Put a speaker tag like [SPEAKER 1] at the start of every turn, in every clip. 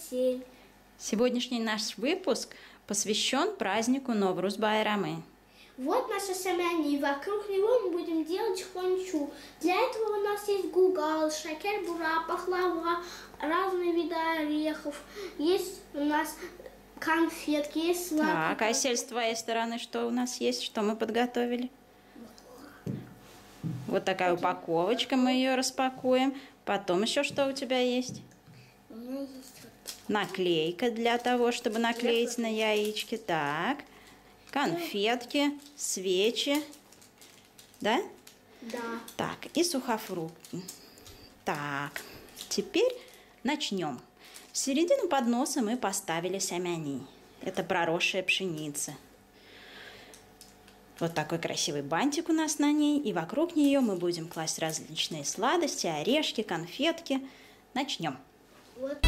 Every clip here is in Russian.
[SPEAKER 1] карусель.
[SPEAKER 2] Сегодняшний наш выпуск посвящен празднику Новруз-Байрамы.
[SPEAKER 1] Вот наша самяни, и вокруг него мы будем делать хончу. Для этого у нас есть гугал, шакер-бура, пахлава, разные виды орехов. Есть у нас конфетки, есть сладкие.
[SPEAKER 2] Так, Айсель, с твоей стороны что у нас есть, что мы подготовили? Вот такая упаковочка, мы ее распакуем. Потом еще что у тебя есть?
[SPEAKER 1] У меня есть вот
[SPEAKER 2] наклейка для того, чтобы наклеить на яички. Так, конфетки, свечи, да?
[SPEAKER 1] Да.
[SPEAKER 2] Так, и сухофрукты. Так, теперь начнем. В середину подноса мы поставили сямяни. Это проросшая пшеница. Вот такой красивый бантик у нас на ней. И вокруг нее мы будем класть различные сладости, орешки, конфетки. Начнем.
[SPEAKER 1] Вот.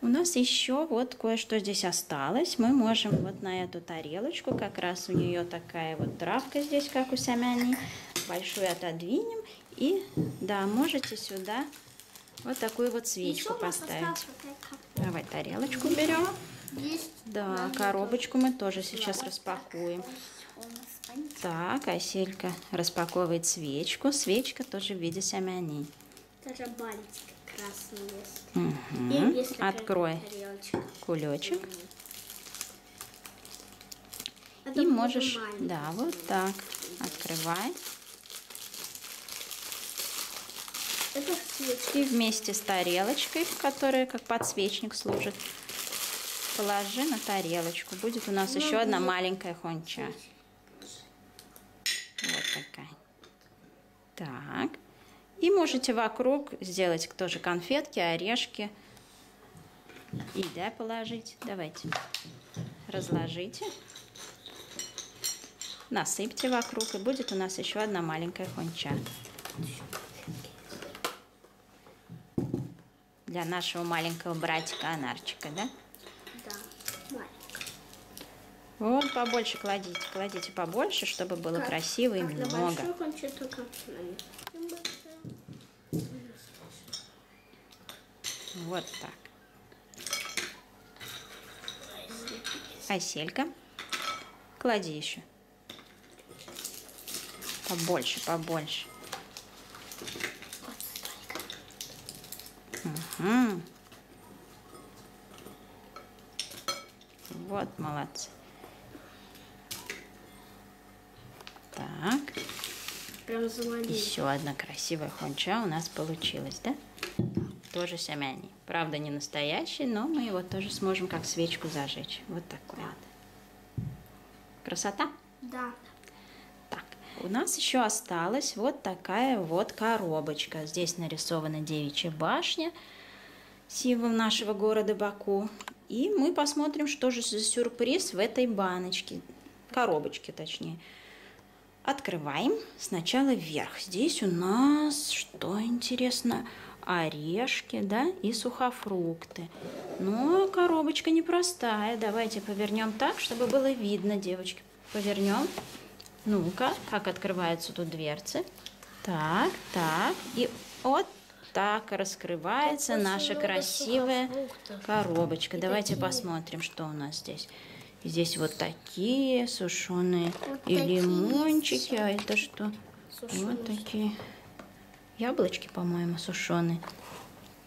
[SPEAKER 2] У нас еще вот кое-что здесь осталось. Мы можем вот на эту тарелочку, как раз у нее такая вот травка здесь, как у сямяни, большую отодвинем. И, да, можете сюда вот такую вот свечку поставить. Давай тарелочку берем. Да, коробочку мы тоже сейчас распакуем. Так, Айселька распаковывает свечку. Свечка тоже в виде сямяни.
[SPEAKER 1] Даже бантик красный есть.
[SPEAKER 2] Угу. Открой кулечек. И можешь, да, вот так. Открывай. И вместе с тарелочкой, которая как подсвечник служит, положи на тарелочку. Будет у нас еще одна маленькая хонча. Вот такая. Так. И можете вокруг сделать тоже конфетки, орешки. И, да, положить. Давайте. Разложите. Насыпьте вокруг. И будет у нас еще одна маленькая хонча. Для нашего маленького братика Анарчика, да?
[SPEAKER 1] Да, маленькая.
[SPEAKER 2] Вот побольше кладите. Кладите побольше, чтобы было красиво и много. Вот так. А селька? Клади еще. Побольше, побольше. Угу. Вот, молодцы. Так.
[SPEAKER 1] Прям завалили.
[SPEAKER 2] Еще одна красивая хунча у нас получилась, да? Тоже сямяний. Правда, не настоящий, но мы его тоже сможем как свечку зажечь. Вот такой вот. Красота?
[SPEAKER 1] Да.
[SPEAKER 2] Так, у нас еще осталась вот такая вот коробочка. Здесь нарисована девичья башня, символ нашего города Баку. И мы посмотрим, что же за сюрприз в этой баночке, коробочке точнее. Открываем сначала вверх. Здесь у нас, что интересно, орешки, да, и сухофрукты. Но коробочка непростая. Давайте повернем так, чтобы было видно, девочки. Повернем. Ну-ка, как открываются тут дверцы. Так, так. И вот так раскрывается наша красивая коробочка. Давайте посмотрим, что у нас здесь. Здесь вот такие сушеные вот и такие лимончики. А это что? Сушеные. Вот такие яблочки, по-моему, сушеные.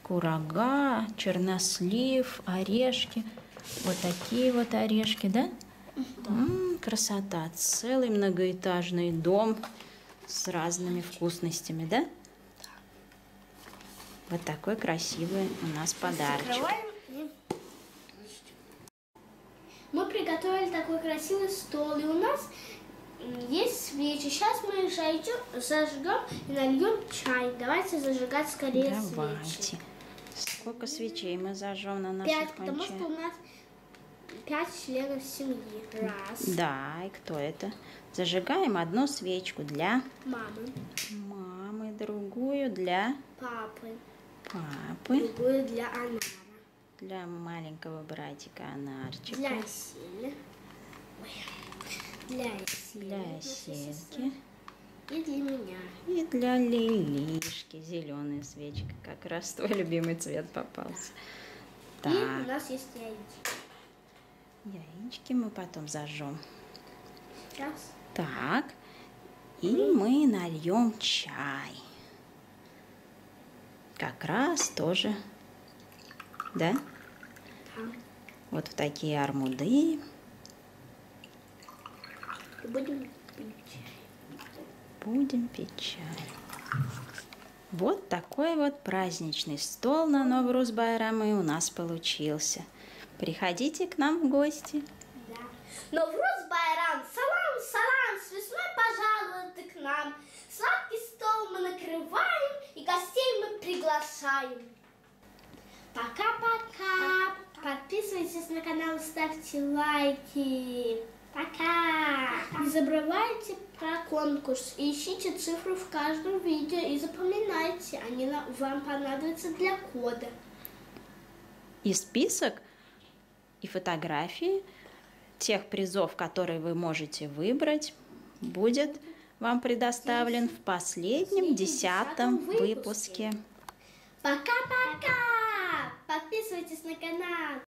[SPEAKER 2] Курага, чернослив, орешки. Вот такие вот орешки, да? Да. Красота. Целый многоэтажный дом с разными вкусностями, да? Да. Вот такой красивый у нас подарочек.
[SPEAKER 1] Мы приготовили такой красивый стол, и у нас есть свечи. Сейчас мы их зажгем и нальем чай. Давайте зажигать скорее свечи.
[SPEAKER 2] Сколько свечей мы зажжем на нашей
[SPEAKER 1] 5, потому что у нас 5 членов семьи. Раз.
[SPEAKER 2] Да, и кто это? Зажигаем одну свечку для
[SPEAKER 1] мамы.
[SPEAKER 2] Мамы, другую для
[SPEAKER 1] папы.
[SPEAKER 2] Папы.
[SPEAKER 1] Другую для Анара.
[SPEAKER 2] Для маленького братика Анарчика.
[SPEAKER 1] Для Сели.
[SPEAKER 2] Для Сельки.
[SPEAKER 1] И для меня.
[SPEAKER 2] И для Лилишки. Зеленая свечка. Как раз твой любимый цвет попался.
[SPEAKER 1] Да. И у нас есть яички.
[SPEAKER 2] Яички мы потом зажжем.
[SPEAKER 1] Сейчас.
[SPEAKER 2] Так. И мы нальем чай. Как раз тоже. Да? Да. Вот в такие армуды.
[SPEAKER 1] И будем пить чай.
[SPEAKER 2] Будем пить чай. Вот такой вот праздничный стол на Новруз-Байрамы у нас получился. Приходите к нам в гости.
[SPEAKER 1] Да. Новруз-Байрам, салам, салам, с весной пожалуйте к нам. Сладкий стол мы накрываем и гостей мы приглашаем. Пока-пока. Подписывайтесь на канал, ставьте лайки. Пока. Не забывайте про конкурс. Ищите цифры в каждом видео и запоминайте. Они вам понадобятся для кода.
[SPEAKER 2] И список, и фотографии тех призов, которые вы можете выбрать, будет вам предоставлен в последнем 10-м выпуске.
[SPEAKER 1] Пока-пока! Подписывайтесь на канал.